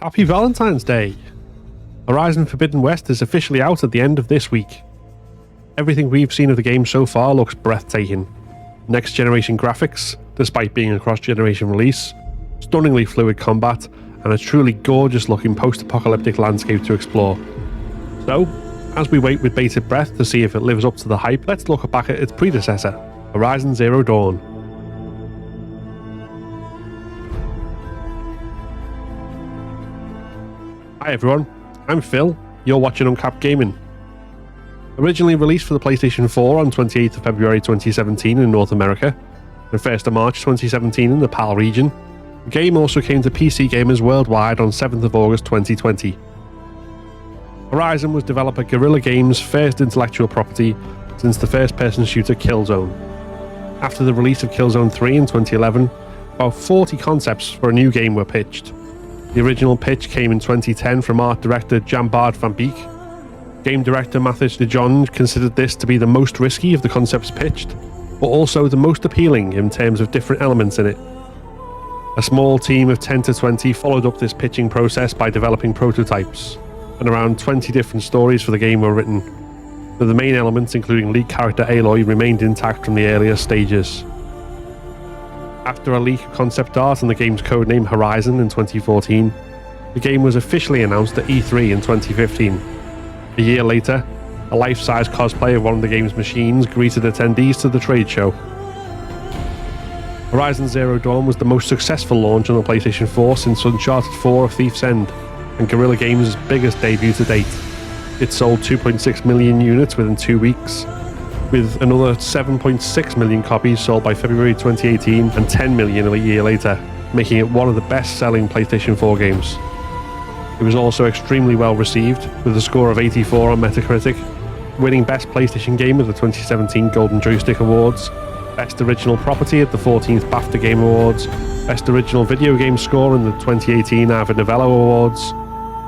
Happy Valentine's Day! Horizon Forbidden West is officially out at the end of this week. Everything we've seen of the game so far looks breathtaking. Next generation graphics, despite being a cross-generation release, stunningly fluid combat, and a truly gorgeous looking post-apocalyptic landscape to explore. So, as we wait with bated breath to see if it lives up to the hype, let's look back at its predecessor, Horizon Zero Dawn. Hi everyone, I'm Phil, you're watching UnCapt Gaming. Originally released for the PlayStation 4 on 28th of February 2017 in North America, and 1st of March 2017 in the PAL region, the game also came to PC gamers worldwide on 7th of August 2020. Horizon was developer Guerrilla Games' first intellectual property since the first-person shooter Killzone. After the release of Killzone 3 in 2011, about 40 concepts for a new game were pitched. The original pitch came in 2010 from art director Jan-Bart van Beek. Game director Mathis de Jonge considered this to be the most risky of the concepts pitched, but also the most appealing in terms of different elements in it. A small team of 10 to 20 followed up this pitching process by developing prototypes, and around 20 different stories for the game were written, but the main elements, including lead character Aloy, remained intact from the earlier stages. After a leak of concept art and the game's codename Horizon in 2014, the game was officially announced at E3 in 2015. A year later, a life-size cosplay of one of the game's machines greeted attendees to the trade show. Horizon Zero Dawn was the most successful launch on the PlayStation 4 since Uncharted 4: A Thief's End, and Guerrilla Games' biggest debut to date. It sold 2.6 million units within 2 weeks, with another 7.6 million copies sold by February 2018 and 10 million a year later, making it one of the best-selling PlayStation 4 games. It was also extremely well received, with a score of 84 on Metacritic, winning Best PlayStation Game at the 2017 Golden Joystick Awards, Best Original Property at the 14th BAFTA Game Awards, Best Original Video Game Score in the 2018 Ivor Novello Awards.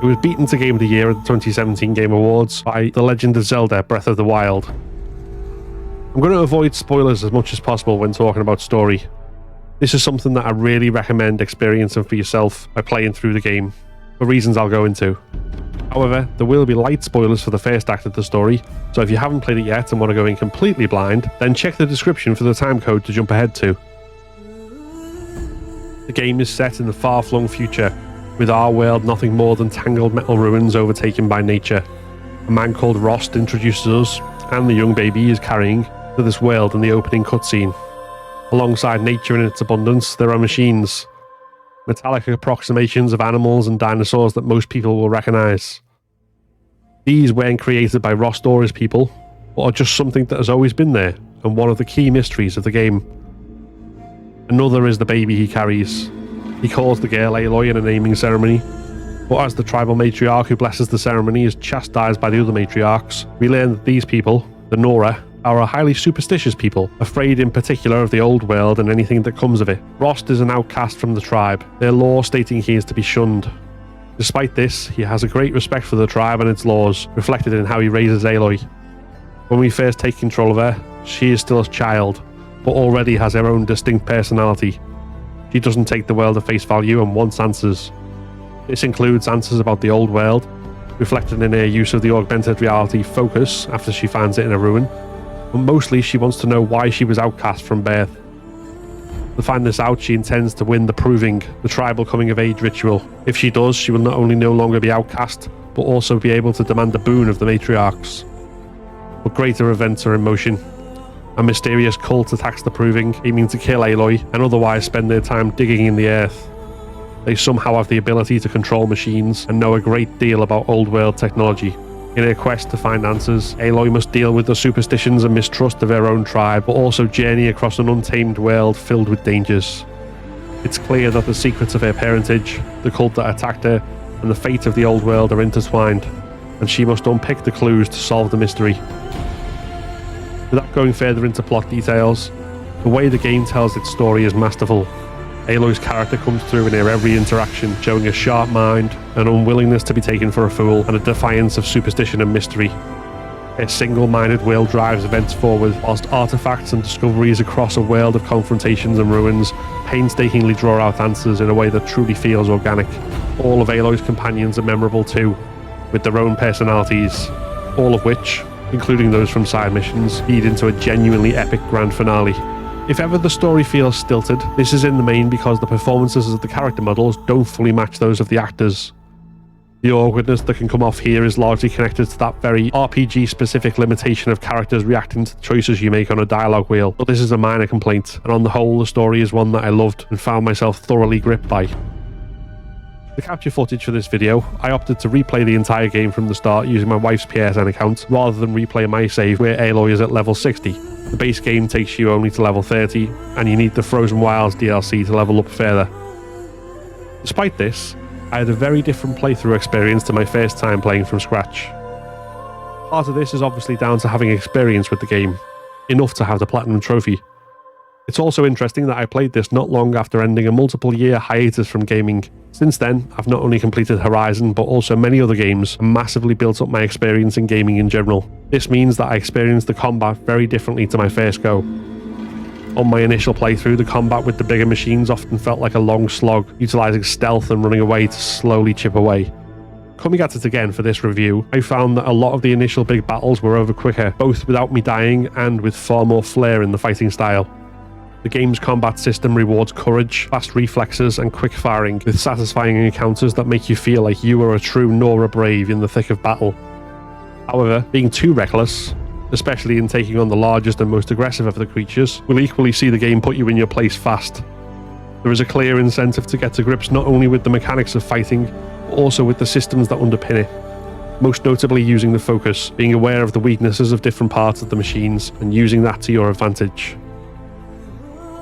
It was beaten to Game of the Year at the 2017 Game Awards by The Legend of Zelda: Breath of the Wild. I'm going to avoid spoilers as much as possible when talking about story. This is something that I really recommend experiencing for yourself by playing through the game, for reasons I'll go into. However, there will be light spoilers for the first act of the story, so if you haven't played it yet and want to go in completely blind, then check the description for the timecode to jump ahead to. The game is set in the far-flung future, with our world nothing more than tangled metal ruins overtaken by nature. A man called Rost introduces us, and the young baby he is carrying, to this world in the opening cutscene. Alongside nature in its abundance, there are machines. Metallic approximations of animals and dinosaurs that most people will recognise. These weren't created by Rost or his people, but are just something that has always been there, and one of the key mysteries of the game. Another is the baby he carries. He calls the girl Aloy in a naming ceremony, but as the tribal matriarch who blesses the ceremony is chastised by the other matriarchs, we learn that these people, the Nora, are a highly superstitious people, afraid in particular of the old world and anything that comes of it. Rost is an outcast from the tribe, their law stating he is to be shunned. Despite this, he has a great respect for the tribe and its laws, reflected in how he raises Aloy. When we first take control of her, she is still a child, but already has her own distinct personality. She doesn't take the world at face value and wants answers. This includes answers about the old world, reflected in her use of the augmented reality focus after she finds it in a ruin, but mostly she wants to know why she was outcast from birth. To find this out, she intends to win the Proving, the tribal coming-of-age ritual. If she does, she will not only no longer be outcast, but also be able to demand the boon of the matriarchs. But greater events are in motion. A mysterious cult attacks the Proving, aiming to kill Aloy, and otherwise spend their time digging in the earth. They somehow have the ability to control machines, and know a great deal about old-world technology. In her quest to find answers, Aloy must deal with the superstitions and mistrust of her own tribe, but also journey across an untamed world filled with dangers. It's clear that the secrets of her parentage, the cult that attacked her, and the fate of the old world are intertwined, and she must unpick the clues to solve the mystery. Without going further into plot details, the way the game tells its story is masterful. Aloy's character comes through in her every interaction, showing a sharp mind, an unwillingness to be taken for a fool, and a defiance of superstition and mystery. Her single-minded will drives events forward, whilst artifacts and discoveries across a world of confrontations and ruins painstakingly draw out answers in a way that truly feels organic. all of Aloy's companions are memorable too, with their own personalities, all of which, including those from side missions, lead into a genuinely epic grand finale. If ever the story feels stilted, this is in the main because the performances of the character models don't fully match those of the actors. The awkwardness that can come off here is largely connected to that very RPG-specific limitation of characters reacting to the choices you make on a dialogue wheel, but this is a minor complaint, and on the whole the story is one that I loved and found myself thoroughly gripped by. To capture footage for this video, I opted to replay the entire game from the start using my wife's PSN account, rather than replay my save where Aloy is at level 60. The base game takes you only to level 30, and you need the Frozen Wilds DLC to level up further. Despite this, I had a very different playthrough experience to my first time playing from scratch. Part of this is obviously down to having experience with the game, enough to have the Platinum Trophy. It's also interesting that I played this not long after ending a multiple-year hiatus from gaming. Since then, I've not only completed Horizon, but also many other games, and massively built up my experience in gaming in general. This means that I experienced the combat very differently to my first go. On my initial playthrough, the combat with the bigger machines often felt like a long slog, utilising stealth and running away to slowly chip away. Coming at it again for this review, I found that a lot of the initial big battles were over quicker, both without me dying and with far more flair in the fighting style. The game's combat system rewards courage, fast reflexes, and quick firing, with satisfying encounters that make you feel like you are a true Nora Brave in the thick of battle. However, being too reckless, especially in taking on the largest and most aggressive of the creatures, will equally see the game put you in your place fast. There is a clear incentive to get to grips not only with the mechanics of fighting, but also with the systems that underpin it. Most notably using the focus, being aware of the weaknesses of different parts of the machines, and using that to your advantage.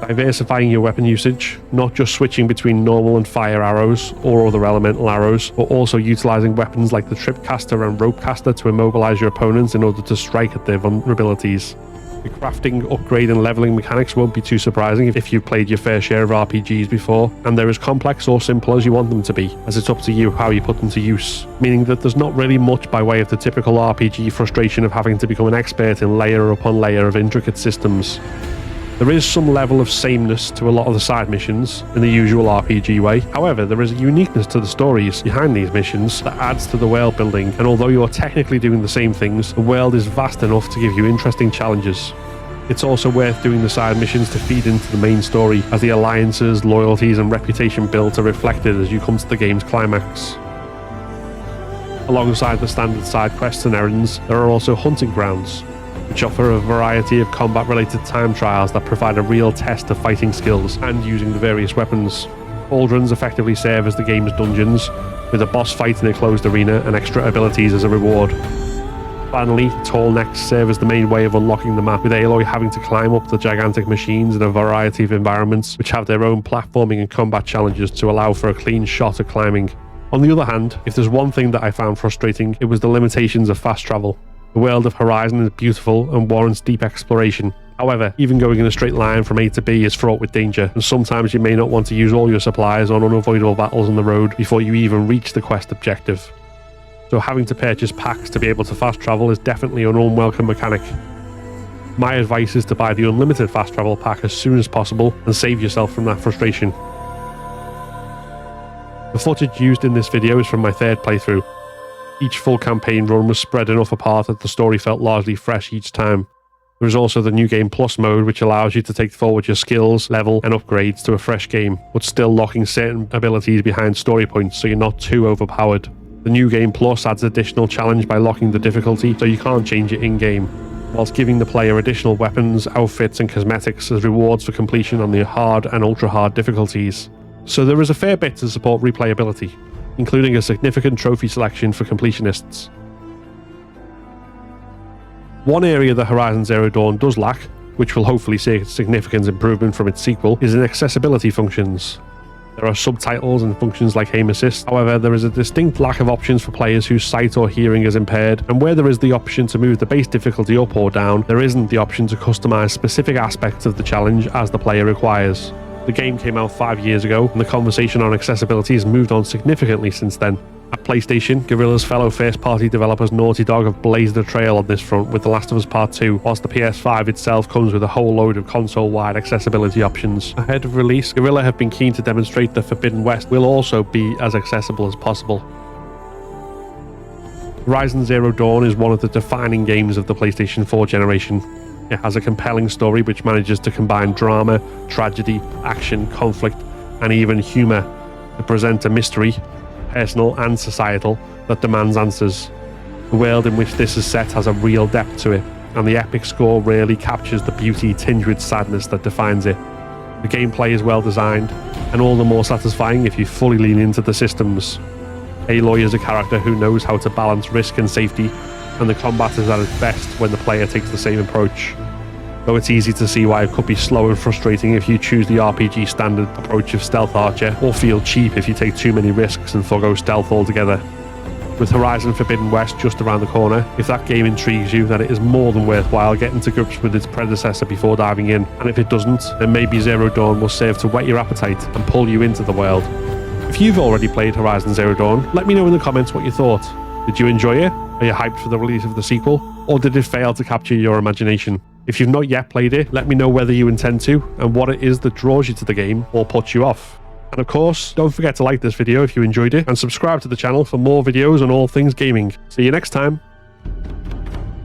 Diversifying your weapon usage, not just switching between normal and fire arrows or other elemental arrows, but also utilising weapons like the Tripcaster and Ropecaster to immobilise your opponents in order to strike at their vulnerabilities. The crafting, upgrade and levelling mechanics won't be too surprising if you've played your fair share of RPGs before, and they're as complex or simple as you want them to be, as it's up to you how you put them to use, meaning that there's not really much by way of the typical RPG frustration of having to become an expert in layer upon layer of intricate systems. There is some level of sameness to a lot of the side missions in the usual RPG way. However, there is a uniqueness to the stories behind these missions that adds to the world building, and although you are technically doing the same things, the world is vast enough to give you interesting challenges. It's also worth doing the side missions to feed into the main story, as the alliances, loyalties and reputation built are reflected as you come to the game's climax. Alongside the standard side quests and errands, there are also hunting grounds, which offer a variety of combat-related time trials that provide a real test of fighting skills and using the various weapons. Cauldrons effectively serve as the game's dungeons, with a boss fight in a closed arena and extra abilities as a reward. Finally, tall necks serve as the main way of unlocking the map, with Aloy having to climb up the gigantic machines in a variety of environments, which have their own platforming and combat challenges to allow for a clean shot at climbing. On the other hand, if there's one thing that I found frustrating, it was the limitations of fast travel. The world of Horizon is beautiful and warrants deep exploration. However, even going in a straight line from A to B is fraught with danger, and sometimes you may not want to use all your supplies on unavoidable battles on the road before you even reach the quest objective. So having to purchase packs to be able to fast travel is definitely an unwelcome mechanic. My advice is to buy the unlimited fast travel pack as soon as possible and save yourself from that frustration. The footage used in this video is from my third playthrough. Each full campaign run was spread enough apart that the story felt largely fresh each time. There is also the New Game Plus mode, which allows you to take forward your skills, level and upgrades to a fresh game, but still locking certain abilities behind story points so you're not too overpowered. The New Game Plus adds additional challenge by locking the difficulty so you can't change it in-game, whilst giving the player additional weapons, outfits and cosmetics as rewards for completion on the hard and ultra-hard difficulties. So there is a fair bit to support replayability, including a significant trophy selection for completionists. One area that Horizon Zero Dawn does lack, which will hopefully see a significant improvement from its sequel, is in accessibility functions. There are subtitles and functions like aim assist, however there is a distinct lack of options for players whose sight or hearing is impaired, and where there is the option to move the base difficulty up or down, there isn't the option to customize specific aspects of the challenge as the player requires. The game came out 5 years ago, and the conversation on accessibility has moved on significantly since then. At PlayStation, Guerrilla's fellow first-party developers Naughty Dog have blazed a trail on this front with The Last of Us Part 2, whilst the PS5 itself comes with a whole load of console-wide accessibility options. Ahead of release, Guerrilla have been keen to demonstrate that Forbidden West will also be as accessible as possible. Horizon Zero Dawn is one of the defining games of the PlayStation 4 generation. It has a compelling story which manages to combine drama, tragedy, action, conflict, and even humour to present a mystery, personal and societal, that demands answers. The world in which this is set has a real depth to it, and the epic score really captures the beauty tinged with sadness that defines it. The gameplay is well designed, and all the more satisfying if you fully lean into the systems. Aloy is a character who knows how to balance risk and safety, and the combat is at its best when the player takes the same approach. Though it's easy to see why it could be slow and frustrating if you choose the RPG standard approach of Stealth Archer, or feel cheap if you take too many risks and forgo stealth altogether. With Horizon Forbidden West just around the corner, if that game intrigues you, then it is more than worthwhile getting to grips with its predecessor before diving in, and if it doesn't, then maybe Zero Dawn will serve to whet your appetite and pull you into the world. If you've already played Horizon Zero Dawn, let me know in the comments what you thought. Did you enjoy it? Are you hyped for the release of the sequel? Or did it fail to capture your imagination? If you've not yet played it, let me know whether you intend to, and what it is that draws you to the game or puts you off. And of course, don't forget to like this video if you enjoyed it, and subscribe to the channel for more videos on all things gaming. See you next time.